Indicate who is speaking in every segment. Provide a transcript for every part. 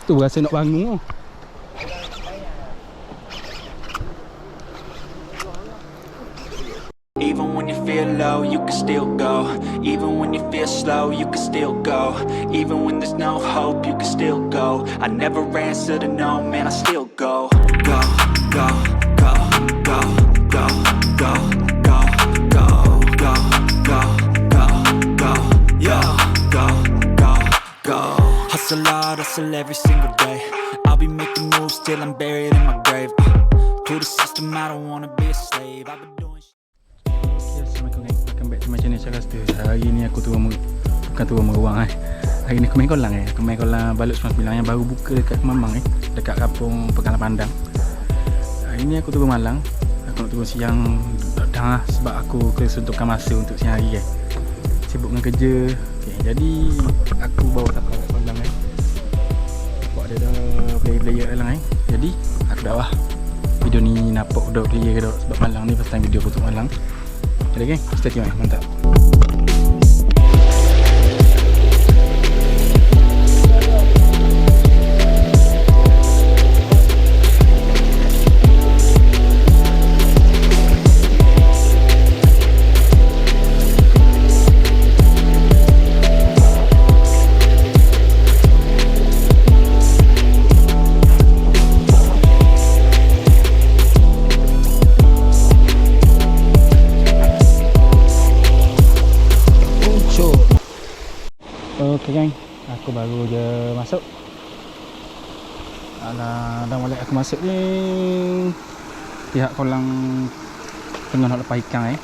Speaker 1: Tu rasa nak bangun.
Speaker 2: Even when you feel low, you can still go. Even when you feel slow, you can still go. Even when there's no hope, you can still go. I never answer to no, man, I still go. Go, go, go, go, go, go, go, go, go, go, go, go, yo, go, go, go. Hustle hard, hustle every single day. I'll be making moves till I'm buried in my grave. To the system, I don't wanna be a slave. I've been doing
Speaker 1: Assalamualaikum guys, welcome back to my channel Syarastar. Hari ni aku turun bukan turun meruang Hari ni aku main kolam Aku main kolam Balut 99 yang baru buka dekat Kemamang dekat kampung Pegalang Pandang. Hari ni aku turun malang. Aku nak turun siang dah sebab aku kesuntukan masa untuk siang hari sibuk dengan kerja. Jadi aku bawa tak kat kolam Bawa ada player-player dalam Jadi aku dah video ni nampak udah clear dah sebab malang ni first time video aku untuk malang. Jadi geng, stay tune mantap. Okay gang, aku baru je masuk. Alah, dah balik aku masuk ni pihak kolam tengah nak lepas ikan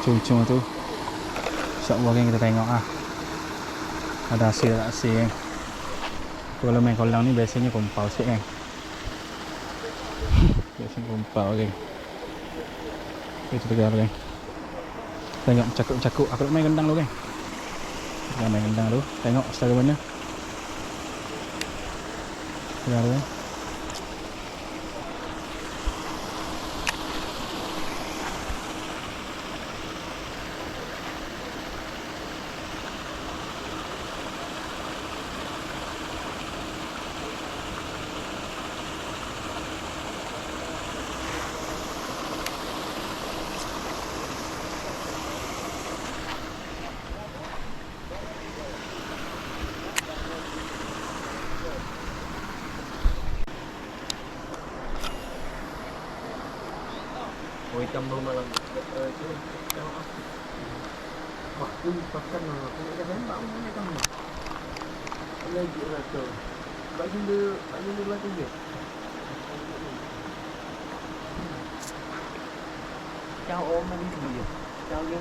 Speaker 1: Cung-cung tu. InsyaAllah gang kita tengok ada hasil tak hasil gang. Kalau main kolam ni biasanya kompau sikit gang. Biasanya kompau gang. Itu tegar gang. Tengok cakuk-cakuk, aku nak main gendang dulu gang. Jangan main gendang tu. Tengok secara mana. Segar tu.
Speaker 3: Ikan baru malam itu waktu pakan aku nak tembak pun ikan mana lagi rasa bagi dia belakang dia chào ôm anh gì chào dia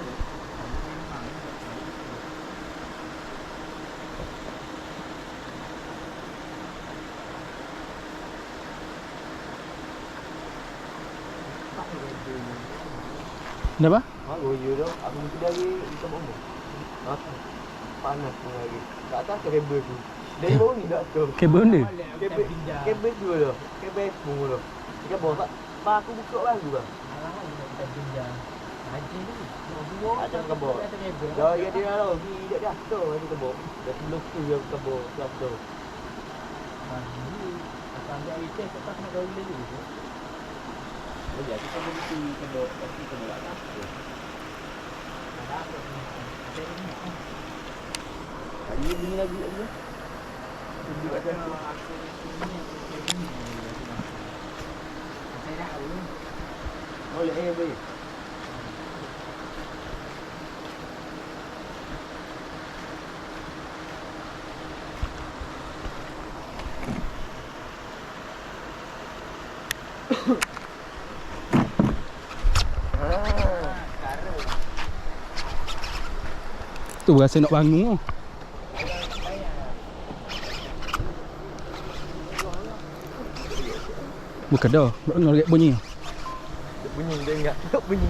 Speaker 1: Kenapa?
Speaker 3: Baru je tu, aku mesti dari ikan bombong. Panas pun lagi. Tak atas kabel tu. Dari bawah ni tak tu.
Speaker 1: Kabel mana?
Speaker 3: Kabel tu tu. Kabel semua tu. Ikan bawah tak? Pak aku buka baru bang. Kita pinjam. Haji ni. Ada kabel. Dah dia dah ni dia dah tu ada kabel. Dah sebelum tu yang kabel kelas tu. Akan dia itu tak nak gaul lagi. Oh ya, kita mesti kedok tapi kedok atas. Ada apa ni? Tadi bunyi lagi aja. Tunjuk kat sana. Saya dah tahu. Oh ya, baik.
Speaker 1: Tu rasa nak bangun. Bukan dah, nak lihat bunyi.
Speaker 3: Bunyi dia enggak. Bunyi.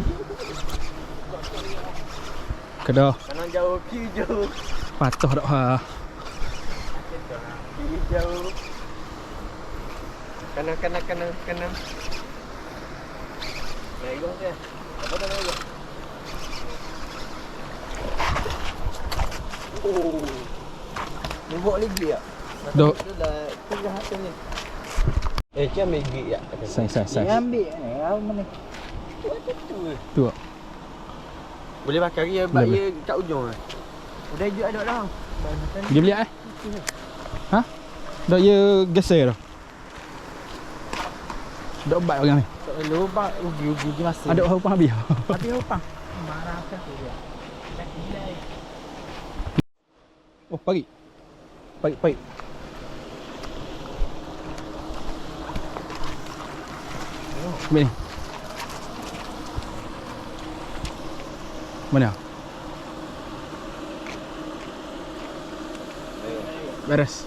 Speaker 1: Kedah.
Speaker 3: Kanan jauh, kiri jauh.
Speaker 1: Patuh dak
Speaker 3: Kiri jauh. Kanan. Naik gong dia. Apa tu naik gong? Oh. Ni buat lagi ya.
Speaker 1: Dok.
Speaker 3: Dah tengah hati ni. Macam lagi ya.
Speaker 1: Sai.
Speaker 3: Dia ambil apa mana?
Speaker 1: Tu.
Speaker 3: Boleh pakai dia bak dia kat ujung ah. Udah hijau ada dah.
Speaker 1: Dia beli Ha? Dah ya geser dah. Dah obat orang ni.
Speaker 3: Tak perlu bak ugi masa.
Speaker 1: Ada hupang habis.
Speaker 3: Tapi hupang. Marah kan tu dia. Dah gila.
Speaker 1: Oh, pagi. Ambil ni. Mana? Beres.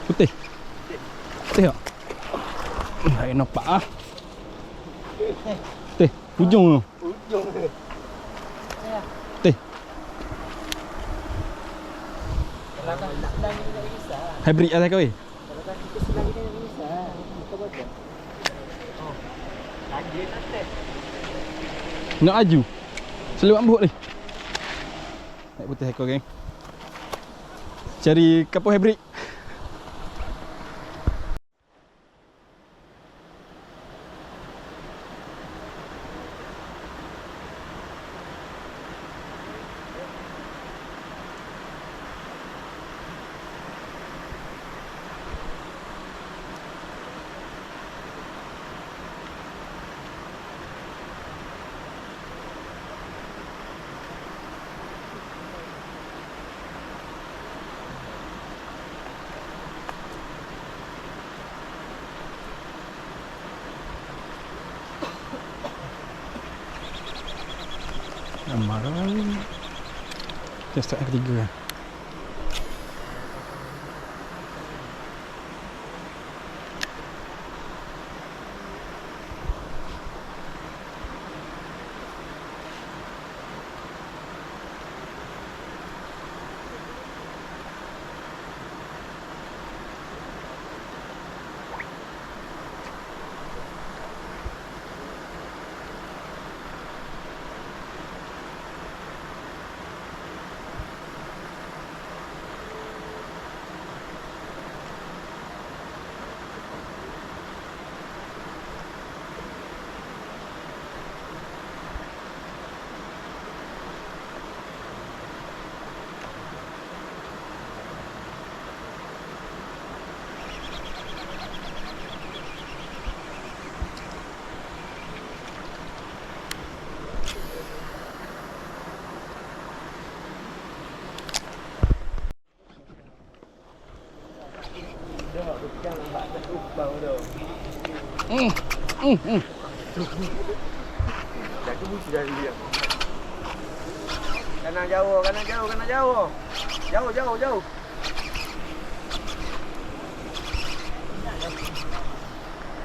Speaker 1: Putih. Putih tak? Tak nampak ah. Putih. Ujung tu.
Speaker 3: Ujung dia.
Speaker 1: Putih.
Speaker 3: Kalau nak lagi tak bisa.
Speaker 1: Hybrid lah kau ni.
Speaker 3: Kalau tak kita selagi tak bisa. Kita buat dia. Oh. Lagi nanti.
Speaker 1: Nak aju. Seluar ambut ni. Naik putih ekor geng. Cari kapur hybrid. Amaran. Kita start yang ketiga.
Speaker 3: Dah kebus dah dia. Kanan jauh. Jauh.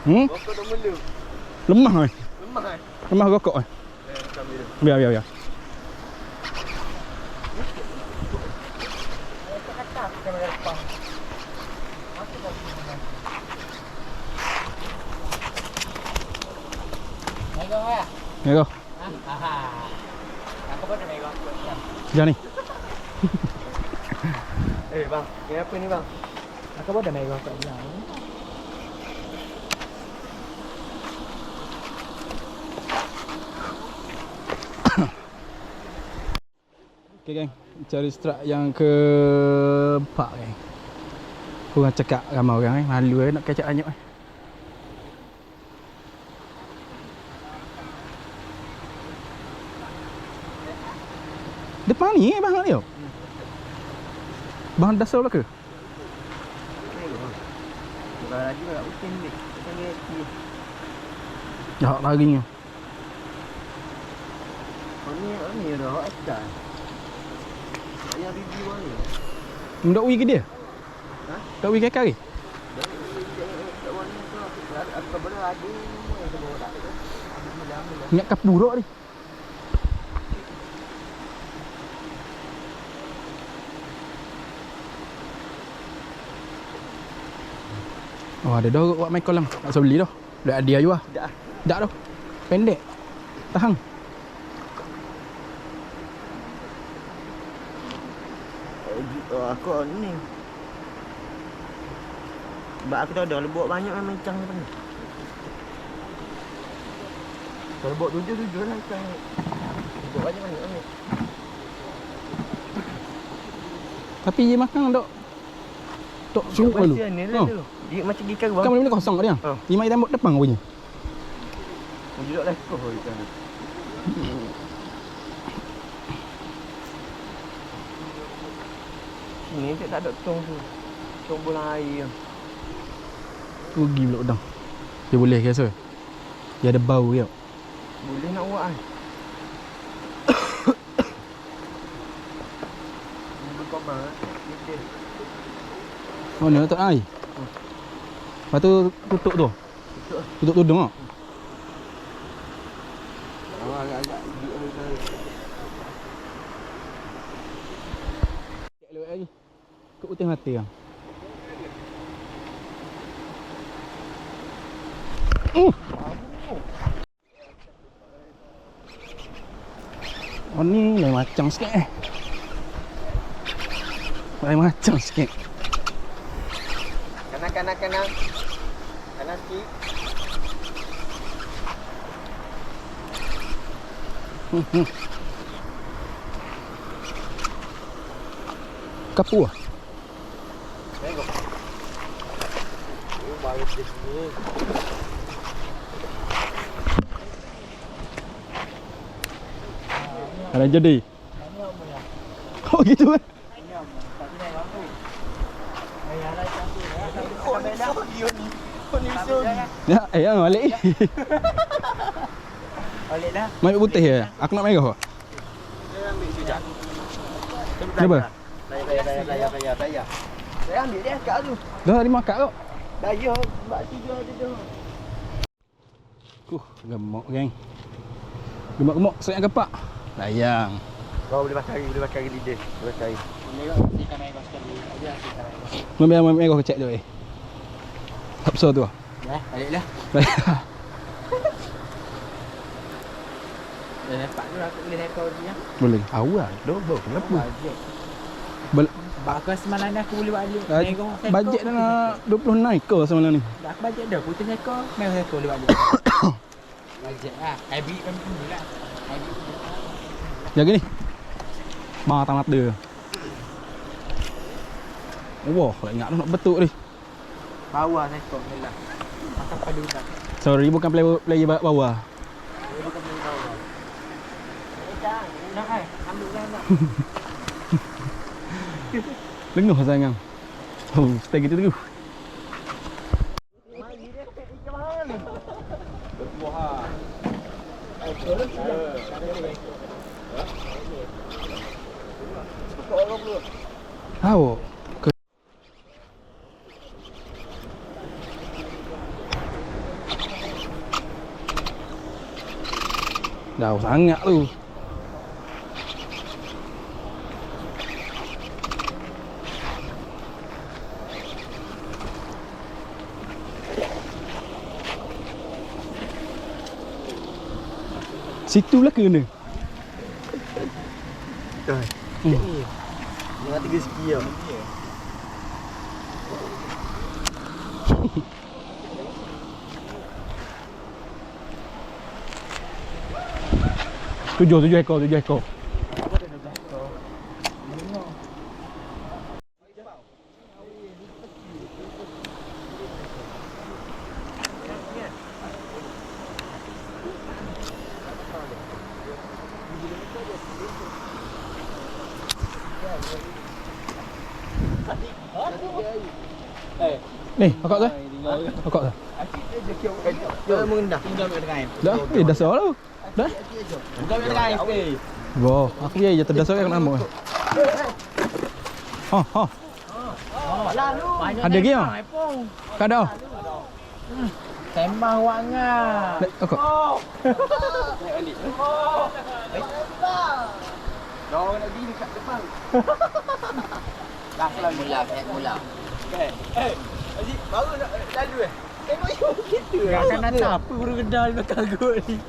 Speaker 3: Rokok dah mula.
Speaker 1: Lemah oi.
Speaker 3: Lemah kan?
Speaker 1: Lemah rokok oi.
Speaker 3: Ambil dia.
Speaker 1: Biar.
Speaker 3: Kata kamera depan. Masuk dah sini. Megong ya?
Speaker 1: Ya kau.
Speaker 3: Aku pun dah megong.
Speaker 1: Jangan ni.
Speaker 3: Bang, kenapa ni bang? Aku pun dah megong kat dia.
Speaker 1: Okay geng, cari strap yang keempat geng. Kurang cakap ramai orang malu nak kacak anyuk Depan ni bang ni. Bang dasar lah ke?
Speaker 3: Bukan lagi nak usin ni.
Speaker 1: Jauh larinya.
Speaker 3: Ni dah ada. Ayah review ni.
Speaker 1: Mendak ui ke dia?
Speaker 3: Ha?
Speaker 1: Tak ui ke kari?
Speaker 3: Tak warna tu. Apa benda ada ni semua tak.
Speaker 1: Ingat kapurok ni. Oh, ada dah buat Michael lang. Tak usah beli dah. Dah hadiah juga.
Speaker 3: Dah.
Speaker 1: Tak dah. Pendek. Tahan.
Speaker 3: Aku ni. Sebab aku tahu dah lebok banyak memang ikan ni. Kalau lebok 7 lah ikan. Lebok banyak ni.
Speaker 1: Tapi dia makan dok. Dok suruh dulu.
Speaker 3: Ni lah tu. Dia macam ikan bang.
Speaker 1: Kan boleh kosong kat dia.
Speaker 3: Oh.
Speaker 1: Dia mai tembok depan punya.
Speaker 3: Duduk lah kau ikan. Sini tak ada tong tu. Tong bola air.
Speaker 1: Rugi pula udang. Dia boleh ke rasa? Dia ada bau ke?
Speaker 3: Boleh nak buat kan? Ini kau bang.
Speaker 1: Oh ni letak air. Lepas tu tutup tu. Tutup tudung tak?
Speaker 3: Agak-agak
Speaker 1: Cek lewat lagi. Kau putih mati kan? Oh ni lain macam sikit Lain macam sikit.
Speaker 3: Kanan. Kanan sikit.
Speaker 1: Kapu lah.
Speaker 3: Tengok. Oh, baru di sini.
Speaker 1: Ada jadi. Oh gitu kan? Ya, balik.
Speaker 3: Balik dah.
Speaker 1: Mai putih ya. Aku nak merah.
Speaker 3: Saya ambil sejak.
Speaker 1: Kenapa?
Speaker 3: Daya. Saya ambil dia kat tu.
Speaker 1: Dah tadi makan kau.
Speaker 3: Daya sebab tiga ada dah.
Speaker 1: Gemuk geng. Gemuk saya kepak. Layang.
Speaker 3: Kau boleh bakar lidah. Boleh bakar. Tengok ikan air kau sekali. Ada ikan air.
Speaker 1: Memang merah kecek tu Tak besar tu.
Speaker 3: Ya, baliklah. Dah dapat tu aku boleh rekod dia.
Speaker 1: Boleh. Awal. Dobo. Kenapa?
Speaker 3: Bakar semalam ni aku boleh buat alik.
Speaker 1: Bajet dah nak 20 naik ke semalam ni.
Speaker 3: Dah aku bajet dah. Putih ekor. Merah ekor boleh buat alik. Bajet lah. Habis kan dulu lah.
Speaker 1: Jaga ni. Bang tamat dia. Wah, tak ingat tu nak betul ni.
Speaker 3: Bawah ekor ni lah. Makan padu dah.
Speaker 1: Sorry, bukan player bawah.
Speaker 3: Bukan player bawah. Nak kan? Ambil kan nak.
Speaker 1: Lenguh sayang. Oh, stay gitu tu.
Speaker 3: Mari dia ikan mahal ni. Buah.
Speaker 1: Tahu. Jauh sangat tu. Situ lah kena.
Speaker 3: Ni. Nak 3 segi tau.
Speaker 1: Tujuh ekor. Ni, akak tu. Akak tu.
Speaker 3: Dia mengendah. Tinggal dengan air.
Speaker 1: Dah, dah sah tu. Dah.
Speaker 3: Tinggal dengan air.
Speaker 1: Wah, aku dia je terdasar kan nama. Ha.
Speaker 3: Lalu.
Speaker 1: Ada ke ah? Kada.
Speaker 3: Sembang awak ngah.
Speaker 1: Okok.
Speaker 3: Kau nak pergi dekat depan. Dah selalu mula. Aziz baru nak lalu Tengok you gitu. Akan datang apa guru kedal belakang kot ni.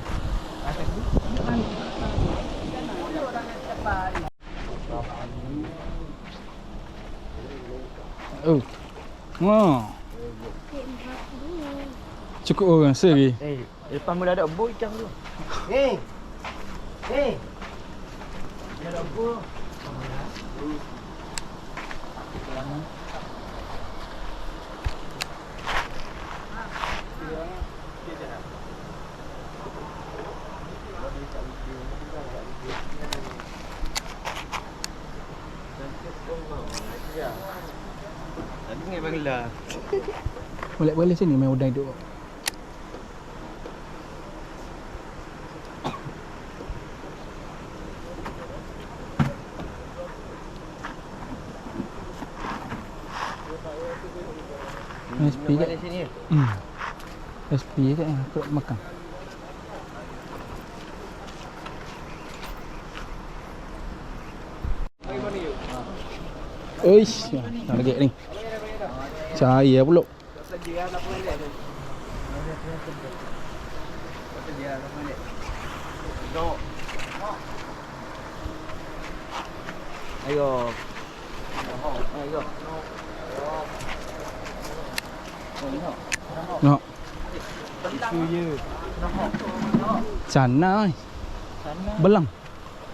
Speaker 1: Oh. Wah. Cukup orang rasa lagi.
Speaker 3: Lepas mula ada boy ikan dulu. Dia ada boy. Tadi dengan Bangla.
Speaker 1: Boleh sini main udang duk. SP kat
Speaker 3: sini.
Speaker 1: SP kat aku nak makan. Oish, nak lagi ni. Cahaya pula.
Speaker 3: Ayo.
Speaker 1: Nak.
Speaker 3: Itu je.
Speaker 1: Sana. Belang.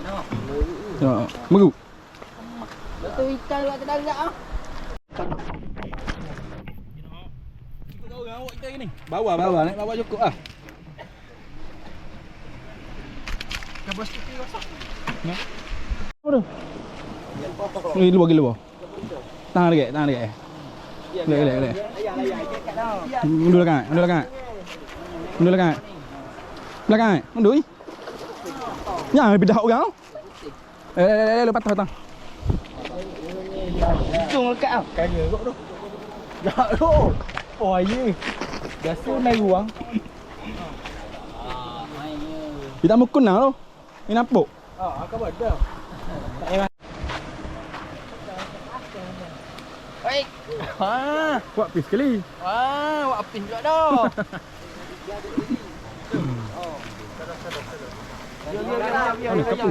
Speaker 1: Nak. Meru.
Speaker 3: Betul ikan buat terdarat ah.
Speaker 1: Ikut orang awak kita ni. Bawa naik bawa cukup ah.
Speaker 3: Kabas tu rosak.
Speaker 1: Ya. Apa tu? Ni luar. Tahan dekat. Lek. Mundur belakang. Belakang. Mundur. Ya, bedah orang. Lepas patah.
Speaker 3: Hidung lekat ah. Kaya kok tu. Dak tu. Oh ya. Biasa main ruang.
Speaker 1: Kita mukun lah tu. Ini nampak.
Speaker 3: Aku buat dah. Tak payah. Baik.
Speaker 1: Kuat pis sekali.
Speaker 3: Wah, apin juga dah.
Speaker 1: Ni kapu.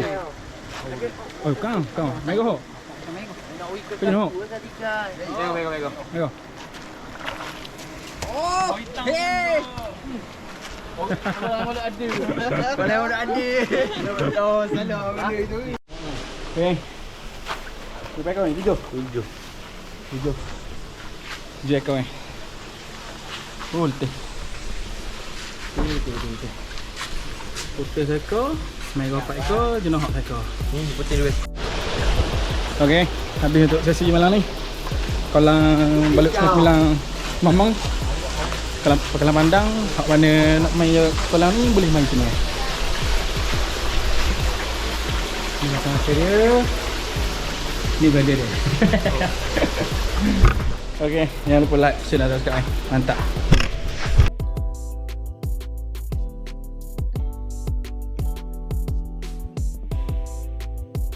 Speaker 1: Oh, kau. Mai go. Pergi ho. Go.
Speaker 3: Oh, hei. Kalau ada. Oh, salah benda itu.
Speaker 1: Okey. Berapa kau ni? 7 ekor ni. Teh. Putih seekor, merah 4 ekor, jenuh 4 ekor.
Speaker 3: Putih dua.
Speaker 1: Okey, habis untuk sesi malam ni. Kalau balik sembilan Mamang. Kalau pekalan pandang, hak mana nak main kolam ni boleh main sini. Ni macam dia. Ni brother dia. Okey, jangan lupa like, share dan subscribe. Mantap.